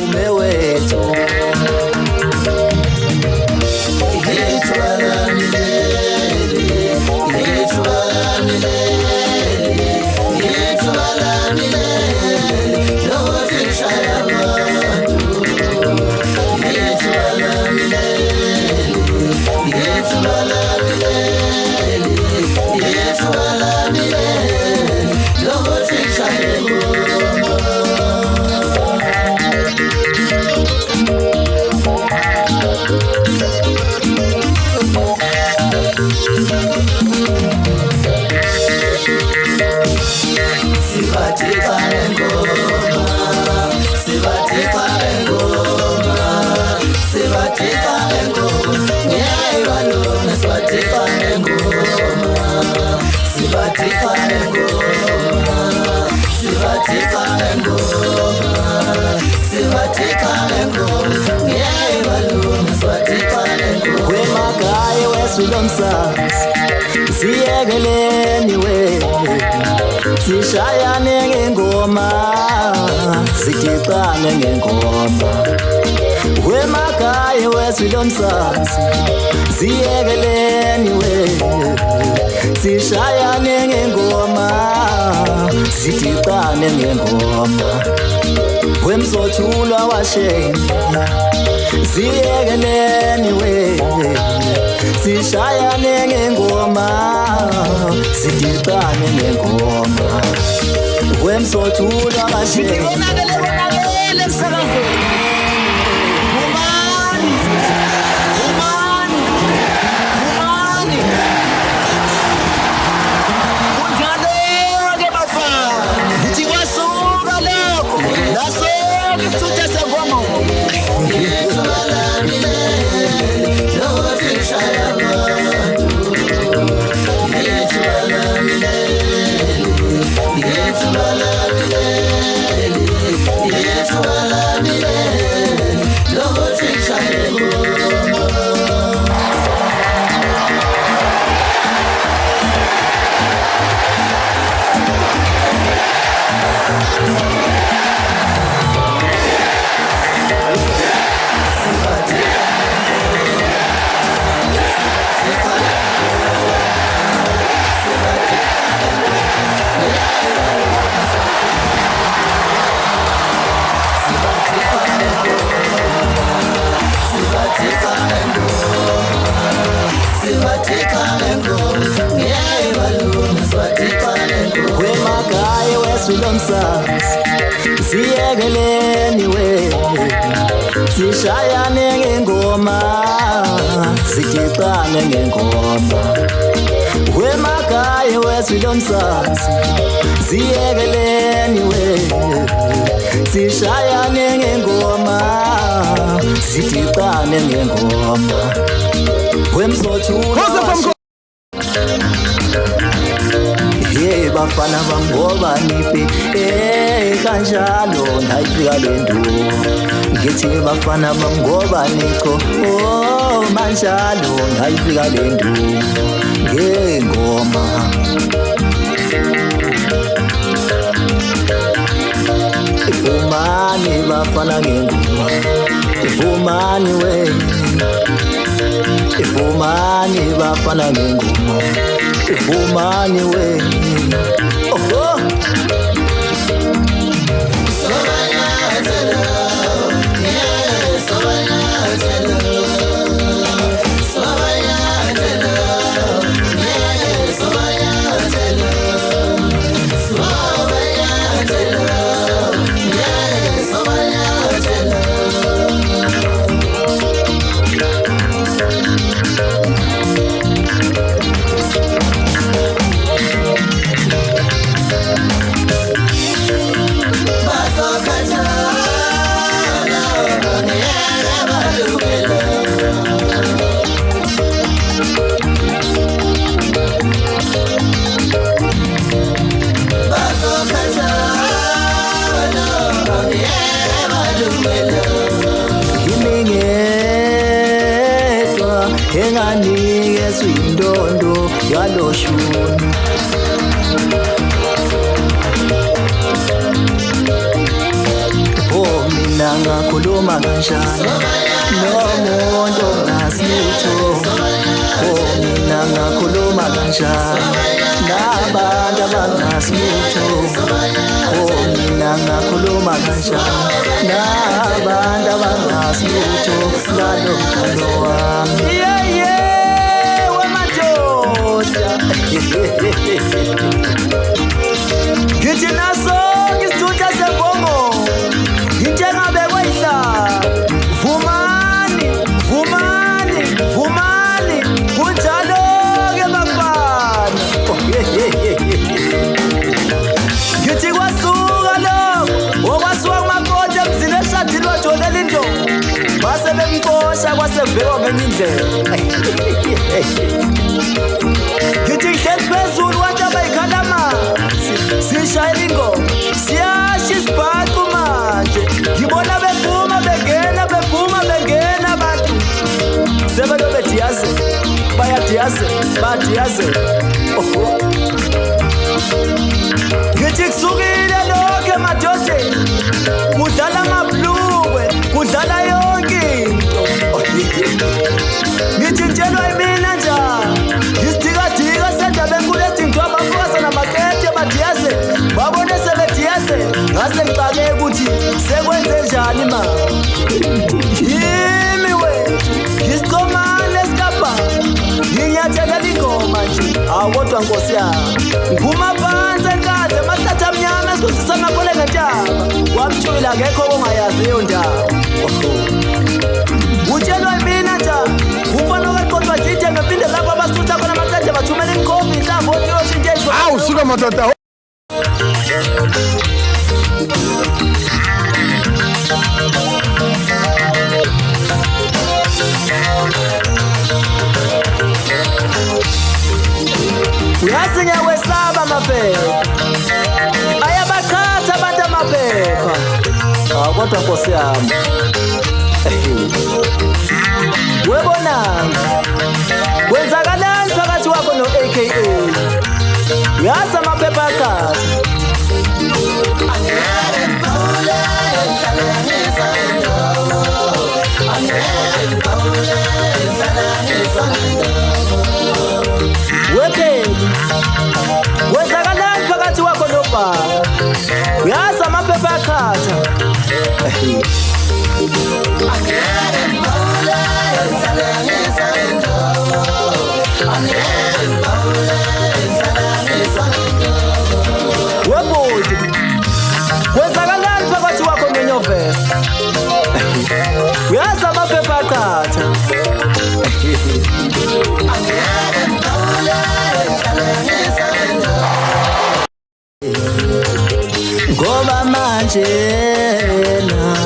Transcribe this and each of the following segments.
umewethu siyekeleni we sishayane ngengoma sixixane ngengoma wemakhaya wesilomsazi siyekeleni we sishayane ngengoma sixixane ngengoma wemsothulwa washenya siyekeleni we sishayane ngengoma sidixane ngengoma wemsothulwa washenya siyekeleni we sishayane ngengoma sixixane ngengoma wemakhaya wesilomsazi siyekeleni we sishayane ngengoma sixixane ngengoma wemsothulwa bafana bangoba niphi kanjalo ngayifika lento ngithi bafana bangoba nicho manjalo ngayifika lento ngengoma ifumani bafana ngengoma ifumani we ifumani bafana ngengoma ifumani we oh enganikezwe indondo yaloshuni mina ngakhuluma kanjani nomuntu ongasitho mina ngakhuluma kanjani nabantu abangasitho mina ngakhuluma kanjani nabantu abangasitho ngalomthando wami wemadoda ngithi naso ngisithutha sebongo ngithengabe kwayihla vumani kunjalo ke bafana ngithi kwasuka lo okwasuka kumakoti emzini eshadini wajolela into base bemkosha kwasevekwa ngenye indlela ngithi ngihleli phezulu wathi abayikhalama sishayela ingoma siyasha isibhacu manje ngibona bephuma bengena abantu sebelo bediyaze bayadiyaze ngithi kusukile lokho emadodeni kudlala amabhlukwe kudlala yonke into ngithi ngitshelwa yimina njani ngisidikadika sendaba enkulu ezinto abafuka namakete badiyaze babone sebediyaze ngase ngicake ukuthi sekwenze njani ma yimi wethu ngisikomane esikapa nginyathekela ingoma nje awodwa nkosi yami ngiphuma phansi enkandla emathatha amnyama esikhosisa amakhole ngentaba wamthula ngekho ongayazi leyo ndaba utshelwa yimina njani umfana oqoqwa jithe ngephinde lapho abasutha khona amathatha bathumela inkofi inhlamvu oyoshintshe awu suka madoda uyazi ngiyawesaba amaphepha ayabaqhatha abantu amaphepha kodwa nkosi yami webonanga kwenzakalani phakathi kwakho no-AKA uyazi amaphepha aqhatha wephethu kwenzakalani phakathi kwakho nobaba uyazi amaphepha aqhatha webhuti kwenzakalani phakathi kwakho nenyovesi uyazi amaphepha aqhatha ngoba manje na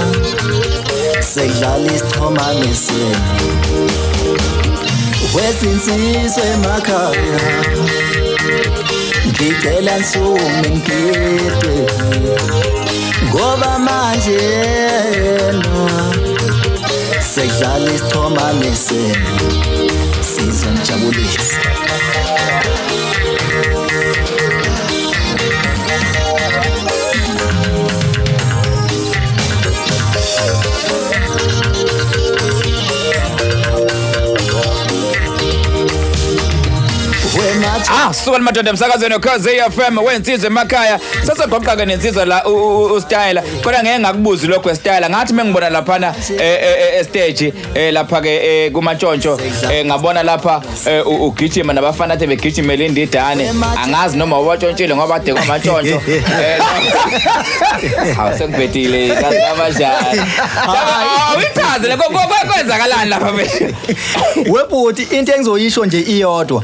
sekudlala isithomane senu wezinsizwe emakhaya ngicela nisume ngidwe ngoba manje na sekudlala isithomane senu sizonijabulisa suka madoda emsakazweni ukhoze FM wensizwe emakhaya sasegoqa nensizwa la uStyle kodwa ngeke ngakubuzi lokho eStyle ngathi mengibona lapha stage lapha ke kumatshontsho ngabona lapha ugijima nabafana athe begijimela indidane angazi noma watshontshile ngoba ade kwamatshontsho awusengibhedile kazi kabajani awuchaze kwenzakalani lapha webhuti into engizoyisho nje iyodwa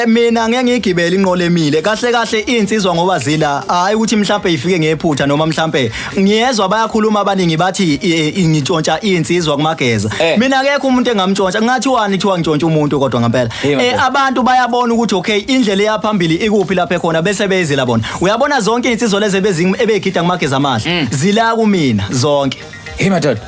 mina ngeke ngigibele inqola emile kahle insizwa ngoba zila hayi ukuthi mhlambe ifike ngephutha noma mhlambe ngiyezwa bayakhuluma abaningi bathi ngitshontsha insizwa kumageza mina akekho umuntu engamtshontsha ngathi wani kuthiwa ngitshontsha umuntu kodwa ngempela abantu bayabona ukuthi okay indlela eyaphambili ikuphi lapha ekhona bese beyizila bona uyabona zonke insizwa lezi ebegida kumageza amahle zila kumina zonke hey madoda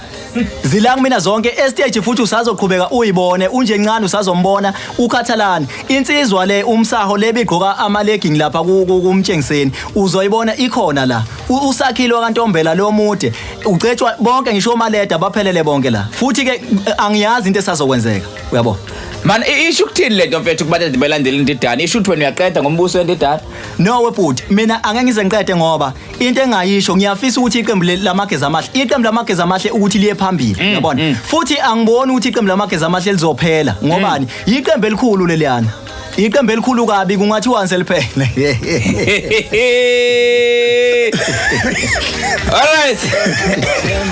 Zilanga mina zonke estage futhi usazoqhubeka uyibone unje encane usazombona uKhathalani insizwa le umsaho lebigqoka ama legging lapha kumtshengiseni uzoyibona ikhona la usakhilo kaNtombela lo mude ucetshwa bonke ngisho omaleda baphelele bonke la futhi ke angiyazi into esazokwenzeka uyabo Man isho ukuthini lento mfethu kubathe belandela indidana isho ukuthi wena uyaqeda ngombuso wendidana no webhuti mina angeke ngize ngiqede ngoba into engayisho ngiyafisa ukuthi iqembu lamageza amahle iqembu lamageza amahle ukuthi liye phambili yabona futhi angiboni ukuthi iqembu lamageza amahle lizophela ngobani iqembu elikhulu leliyana iqembu elikhulu kabi kungathi once liphele Alright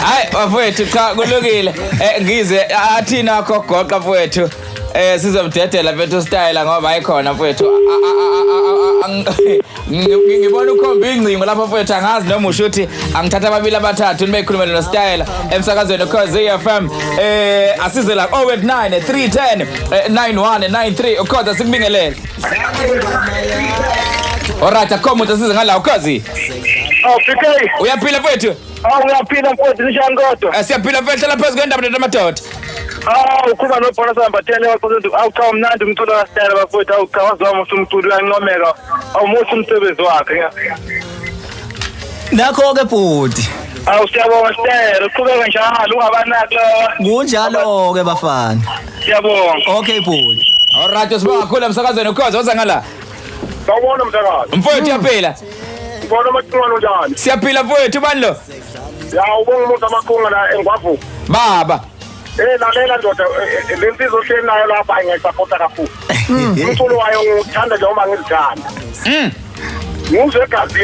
hayi bafowethu cha kulungile ngize athina gogoqa mfowethu sizomdedela mfethu style ngoba ayikhona mfowethu ngibona ukhomba ingcingo lapha mfowethu angazi noma usho ukuthi angithatha ababili abathathu nibekhuluma no style emsakazweni Ukhozi FM asize la 089 310 9193 ukhoza sikubingelele Alright akhomo usize ngala Ukhozi PK uyaphila mfowethu uyaphila mfowethu nishangodo siyaphila mfethu la phezu kwendaba namadoda ukuba nobona sambathele wakhona awuchawa mnandi umculo kaStyle bafowethu awuchawazwa umculo uyancomeka awumuthi umsebenzi wakhe nakho ke bhuti siyabonga Style uqhubeka njalo ungabanaki lo kunjalo ke bafana siyabonga okay bhuti Alright sibonga kakhulu emsakazweni Ukhozi woza ngala sawubona mntakazi mfowethu uyaphila ubona amaqholo njani siyaphila mfowethu bani lo ubonga umuntu amakhunga la engwavu baba lalela ndoda lensizwe ohleli nayo lapha ngiyayisapota kakhulu umculo wayo ngithanda njengoba ngizithanda ngizwe gazi